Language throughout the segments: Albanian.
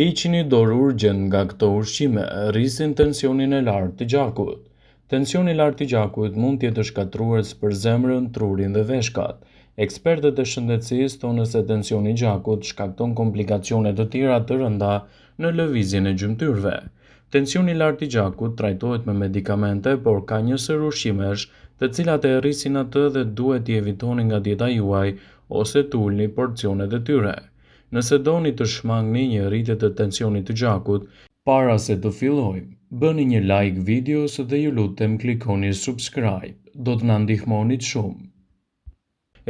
Hiqni dorë urgjent nga këto ushqime, rrisin tensionin e lartë të gjakut. Tensioni i lartë i gjakut mund të jetë shkatërrues për zemrën, trurin dhe veshkat. Ekspertët e shëndetësisë thonë se tensioni i gjakut shkakton komplikacione të tjera të rënda në lëvizjen e gjymtyrëve. Tensioni i lartë i gjakut trajtohet me medikamente, por ka një sër ushqimesh të cilat e rrisin atë dhe duhet t'i evitoni nga dieta juaj ose të ulni porcionet e tyre. Nëse doni të shmangni një rritje të tensionit të gjakut, para se të fillojmë, bëni një like videos dhe ju lutem klikoni subscribe, do të na ndihmonit shumë.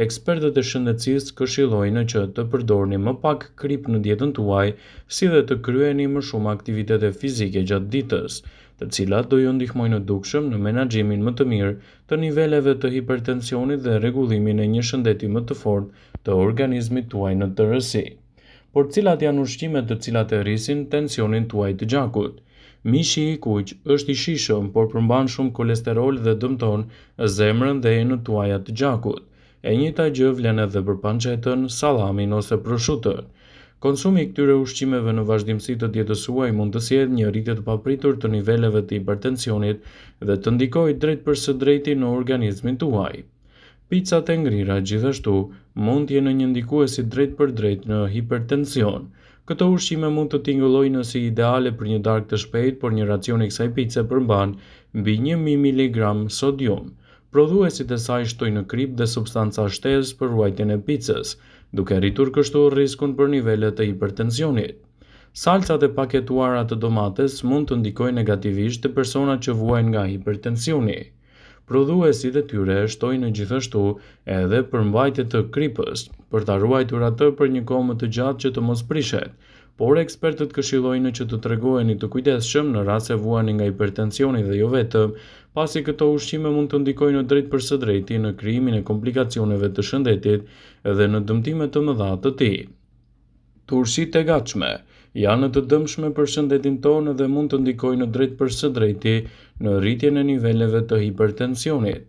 Ekspertët e shëndetësisë këshillojnë që të përdorni më pak krip në dietën tuaj, si dhe të kryeni më shumë aktivitete fizike gjatë ditës, të cilat do ju ndihmojnë të dukshëm në menaxhimin më të mirë të niveleve të hipertensionit dhe rregullimin e një shëndeti më të fortë të organizmit tuaj në tërësi. Por cilat janë ushqimet të cilat e rrisin tensionin tuaj të gjakut? Mishi i kuq është i shijshëm, por përmban shumë kolesterol dhe dëmton zemrën dhe enët tuaja të gjakut. E njëjta gjë vlen edhe për pancetën, sallamin ose prosciuton. Konsumi i këtyre ushqimeve në vazhdimsi të dietës suaj mund të sjellë një rritje të papritur të niveleve të hipertensionit dhe të ndikojë drejt për së drejti në organizmin tuaj. Picat e ngrira gjithashtu mund të jenë një ndikues i drejt për drejt në hipertension. Këto ushqime mund të tingëllojnë si ideale për një darkë të shpejtë, por një racion i kësaj pice përmban mbi 1000 mg sodium. Prodhuesit e saj shtojnë në krip dhe substanca shtesë për ruajtjen e picës, duke rritur kështu rrezikun për nivele të hipertensionit. Salcat e paketuara të domates mund të ndikojnë negativisht te personat që vuajnë nga hipertensioni. Prodhuesit e tyre shtojnë gjithashtu edhe përmbajtje të kripës, për ta ruajtur atë për një kohë më të gjatë që të mos prishet, por ekspertët këshillojnë që të tregoheni të kujdesshëm në rast se vuani nga hipertensioni dhe jo vetëm, pasi këto ushqime mund të ndikojnë drejt për së drejti në krijimin e komplikacioneve të shëndetit dhe në dëmtime të mëdha të tij. Turshit e gatshme janë të dëmshme për shëndetin tonë dhe mund të ndikojnë drejt për së drejti në rritjen e niveleve të hipertensionit.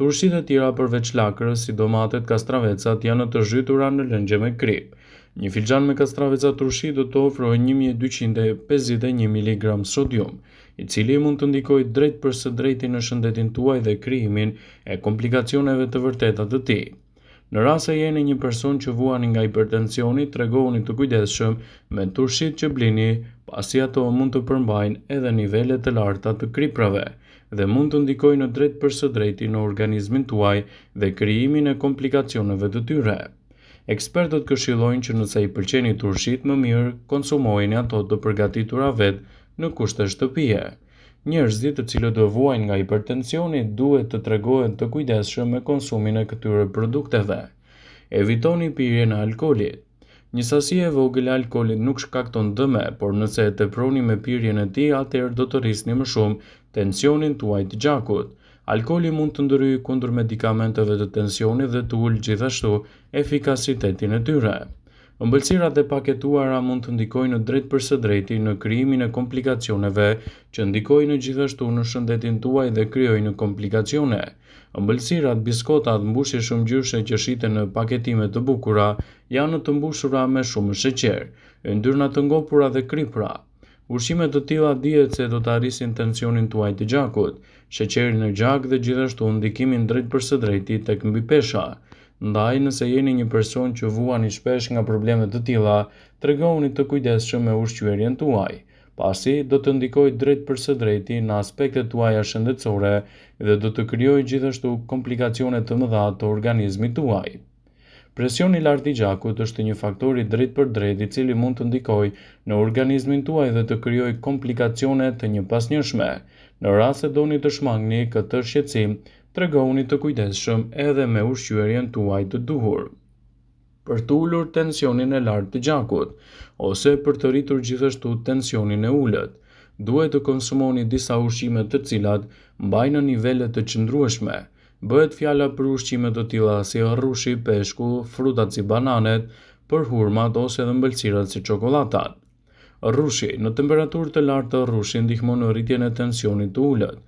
Turshit e tjera përveç lakrës, si domatet, kastravecat, janë të zhytura në lëngje me krip. Një filxhan me kastraveca turshi do të ofrojë 1251 mg sodium, i cili mund të ndikojë drejt për së drejti në shëndetin tuaj dhe krijimin e komplikacioneve të vërteta të tij. Në rast se jeni një person që vuani nga hipertensioni, tregohuni të kujdesshëm me turshit që blini, pasi ato mund të përmbajnë edhe nivele të larta të kriprave dhe mund të ndikojnë drejt për së drejti në organizmin tuaj dhe krijimin e komplikacioneve të tyre. Ekspertët këshillojnë që nëse i pëlqeni turshit, më mirë konsumojeni ato të përgatitura vetë në kushte shtëpie. Njerëzit të cilët do vuajnë nga hipertensioni duhet të tregohen të kujdesshëm me konsumin e këtyre produkteve. Evitoni pirjen e alkoolit. Një sasi e vogël e alkoolit nuk shkakton dëme, por nëse e teproni me pirjen e tij, atëherë do të rrisni më shumë tensionin tuaj të gjakut. Alkooli mund të ndryjë kundër medikamenteve të tensionit dhe të ulë gjithashtu efikasitetin e tyre. Ëmbëlsirat e paketuara mund të ndikojnë drejt për së drejti në krijimin e komplikacioneve që ndikojnë gjithashtu në shëndetin tuaj dhe krijojnë komplikacione. Ëmbëlsirat, biskotat, mbushje shumëgjyshe që shiten në paketime të bukura janë të mbushura me shumë sheqer, yndyrna të ngopura dhe kripra. Ushqime të tilla dihet se do të arrisin tensionin tuaj të gjakut, sheqerin në gjak dhe gjithashtu ndikimin drejt për së drejti tek mbipesha. Ndaj, nëse jeni një person që vuani shpesh nga probleme të tilla, tregoni të kujdesshëm me ushqyerjen tuaj, pasi do të ndikojë drejt për së drejti në aspektet tuaja shëndetësore dhe do të krijojë gjithashtu komplikacione të mëdha të organizmit tuaj. Presioni i lartë i gjakut është një faktor i drejt për drejt i cili mund të ndikojë në organizmin tuaj dhe të krijojë komplikacione të njëpasnjëshme. Në rast se doni të shmangni këtë shqetësim, tregohuni të kujdesshëm edhe me ushqyerjen tuaj të duhur. Për të ulur tensionin e lartë të gjakut, ose për të rritur gjithashtu tensionin e ulët, duhet të konsumoni disa ushqime të cilat mbajnë nivele të qëndrueshme. Bëhet fjala për ushqime të tilla si rrushi, peshku, frutat si bananet, për hurmat ose edhe ëmbëlsirat si çokolladat. Rrushi, në temperaturë të lartë rrushi ndihmon në rritjen e tensionit të ulët.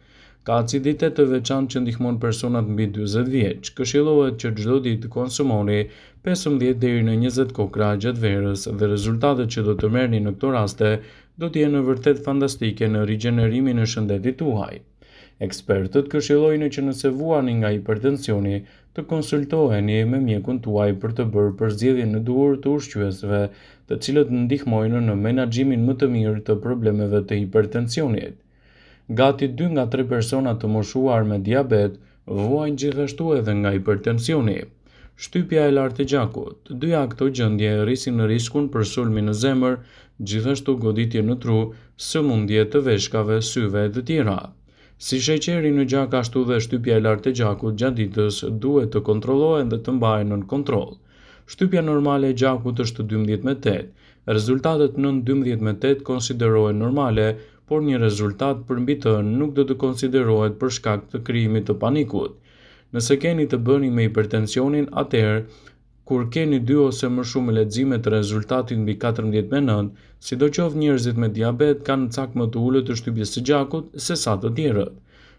Ka aciditet të veçantë që ndihmon personat mbi 40 vjeç. Këshillohet që çdo ditë të konsumoni 15 deri në 20 kokra gjatë verës dhe rezultatet që do të merrni në këto raste do të jenë vërtet fantastike në rigjenerimin e shëndetit tuaj. Ekspertët këshillojnë që nëse vuani nga hipertensioni, të konsultoheni me mjekun tuaj për të bërë përzgjedhjen e duhur të ushqyesve, të cilët ndihmojnë në menaxhimin më të mirë të problemeve të hipertensionit. Gati 2 nga 3 persona të moshuar me diabet vuajnë gjithashtu edhe nga hipertensioni. Shtypja e lartë e gjakut. Të dyja këto gjendje rrisin në riskun për sulmi në zemër, gjithashtu goditje në tru, sëmundje të veshkave, syve e të tjera. Si sheqeri në gjak ashtu dhe shtypja e lartë e gjakut gjatë ditës duhet të kontrollohen dhe të mbahen nën kontroll. Shtypja normale e gjakut është 12/8. Rezultatet nën 12/8 konsiderohen normale, por një rezultat përmbi të nuk do të konsiderohet për shkak të krijimit të panikut. Nëse keni të bëni me hipertensionin, atëherë kur keni 2 ose më shumë lexime të rezultatit mbi 14/9, sidoqoftë njerëzit me diabet kanë cak më të ulët të shtypjes së gjakut se sa të tjerët.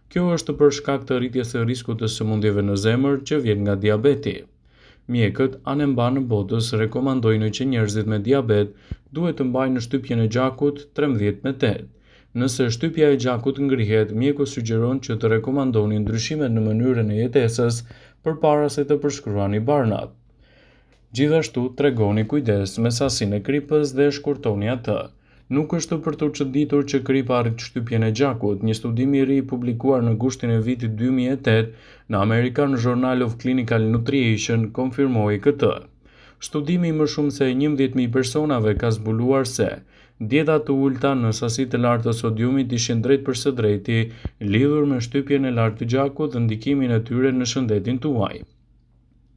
Kjo është për shkak të rritjes së riskut të sëmundjeve në zemër që vjen nga diabeti. Mjekët anë mbanë botës rekomandojnë që njerëzit me diabet duhet të mbajnë shtypjen e gjakut 13/8. Nëse shtypja e gjakut ngrihet, mjeku sugjeron që të rekomandoni ndryshime në mënyrën e jetesës përpara se të përshkruani barnat. Gjithashtu, tregoni kujdes me sasinë e kripës dhe shkurtoni atë. Nuk është për të çuditur që kripa arrit shtypjen e gjakut. Një studim i ri publikuar në gushtin e vitit 2008 në American Journal of Clinical Nutrition konfirmoi këtë. Studimi më shumë se 11.000 personave ka zbuluar se dieta të ulta në sasi të lartë të sodiumit ishin drejt për së drejti lidhur me shtypjen e lartë të gjakut dhe ndikimin e tyre në shëndetin tuaj.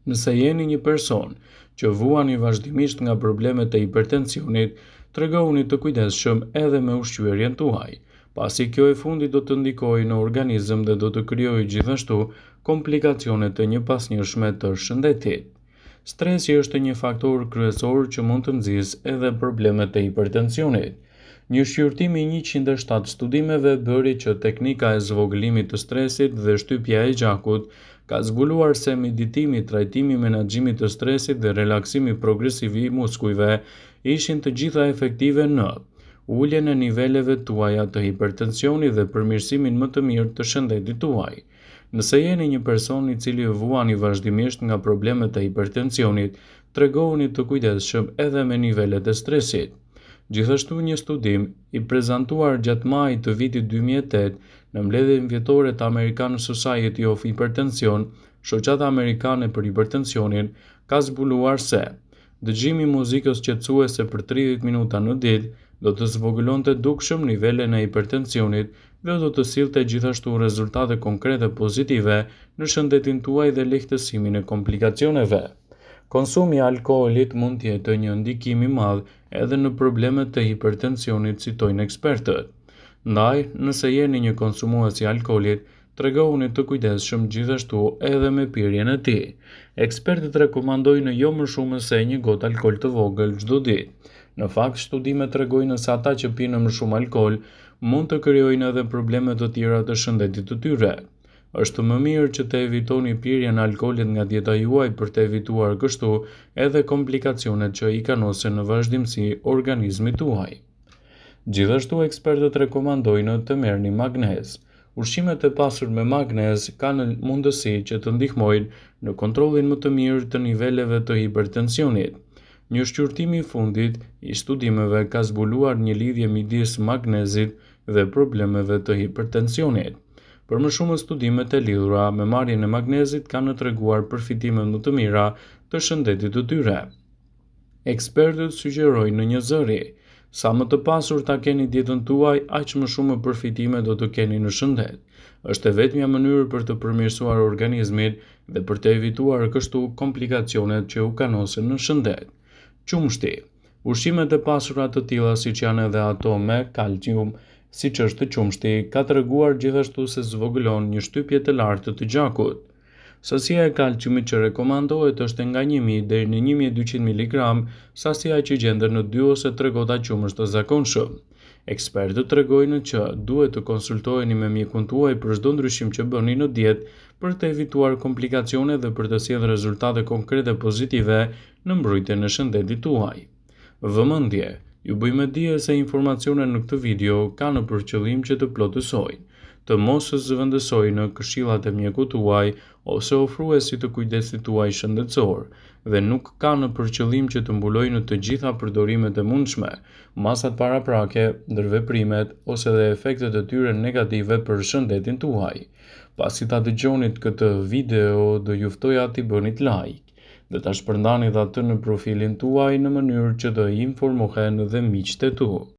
Nëse jeni një person që vuani vazhdimisht nga problemet e hipertensionit, tregoni të kujdesshëm edhe me ushqyerjen tuaj, pasi kjo e fundit do të ndikojë në organizëm dhe do të krijojë gjithashtu komplikacione të njëpasnjëshme të shëndetit. Stresi është një faktor kryesor që mund të nxjisë edhe problemet e hipertensionit. Një shqyrtim i 107 studimeve bëri që teknika e zvogëlimit të stresit dhe shtypja e gjakut ka zbuluar se meditimi, trajtimi, menaxhimi të stresit dhe relaksimi progresiv i muskujve ishin të gjitha efektive në uljen e niveleve tuaja të hipertensionit dhe përmirësimin më të mirë të shëndetit tuaj. Nëse jeni një person i cili vuani vazhdimisht nga problemet e hipertensionit, tregoni të kujdesshëm edhe me nivelet e stresit. Gjithashtu një studim i prezantuar gjatë majit të vitit 2008 në mbledhjen vjetore të American Society of Hypertension, shoqata amerikane për hipertensionin, ka zbuluar se dëgjimi i muzikës qetësuese për 30 minuta në ditë do të zvogëlonte dukshëm nivelen e hipertensionit dhe do të sillte gjithashtu rezultate konkrete pozitive në shëndetin tuaj dhe lehtësimin e komplikacioneve. Konsumi i alkoolit mund të jetë një ndikim i madh edhe në problemet të hipertensionit, citojnë ekspertët. Ndaj, nëse jeni një konsumues i alkoolit, tregoni të kujdesshëm gjithashtu edhe me pirjen e tij. Ekspertët rekomandojnë jo më shumë se një gotë alkool të vogël çdo ditë. Në fakt, studimet tregojnë se ata që pinë më shumë alkool mund të krijojnë edhe probleme të tjera të shëndetit të tyre. Është më mirë që të evitoni pirjen e alkoolit nga dieta juaj për të evituar kështu edhe komplikacionet që i kanosen në vazhdimsi organizmit tuaj. Gjithashtu ekspertët rekomandojnë të merrni magnez. Ushqimet e pasur me magnez kanë mundësi që të ndihmojnë në kontrollin më të mirë të niveleve të hipertensionit. Një shqyrtim i fundit i studimeve ka zbuluar një lidhje midis magnezit dhe problemeve të hipertensionit. Për më shumë studimet e lidhura me marrjen e magnezit kanë treguar përfitime më të mira të shëndetit të tyre. Ekspertët sugjerojnë një zëri: sa më të pasur ta keni dietën tuaj, aq më shumë përfitime do të keni në shëndet. Është e vetmja mënyrë për të përmirësuar organizmin dhe për të evituar kështu komplikacionet që u kanosen në shëndet. Qumshti. Ushqimet e pasura të tilla siç janë edhe ato me kalcium, siç është qumshti, ka treguar gjithashtu se zvogëlon një shtypje të lartë të gjakut. Sasia e kalciumit që rekomandohet është nga 1000 deri në 1200 mg, sasia që gjendet në 2 ose 3 gota qumësh të zakonshëm. Ekspertët tregojnë që duhet të konsultoheni me mjekun tuaj për çdo ndryshim që bëni në dietë për të evituar komplikacione dhe për të sjellë rezultate konkrete pozitive në mbrojtjen e shëndetit tuaj. Vëmendje, ju bëjmë dije se informacionet në këtë video kanë për qëllim që të plotësojnë, të mos zëvendësojnë në këshillat e mjekut tuaj ose ofruesit të kujdesit tuaj shëndetësor, dhe nuk kanë për qëllim që të mbulojnë të gjitha përdorimet e mundshme, masat paraprake, ndërveprimet ose dhe efektet e tyre negative për shëndetin tuaj. Pasi ta dëgjoni këtë video, do ju ftoja t'i bëni like dhe ta shpërndani atë në profilin tuaj në mënyrë që të informohen dhe miqtë e tu.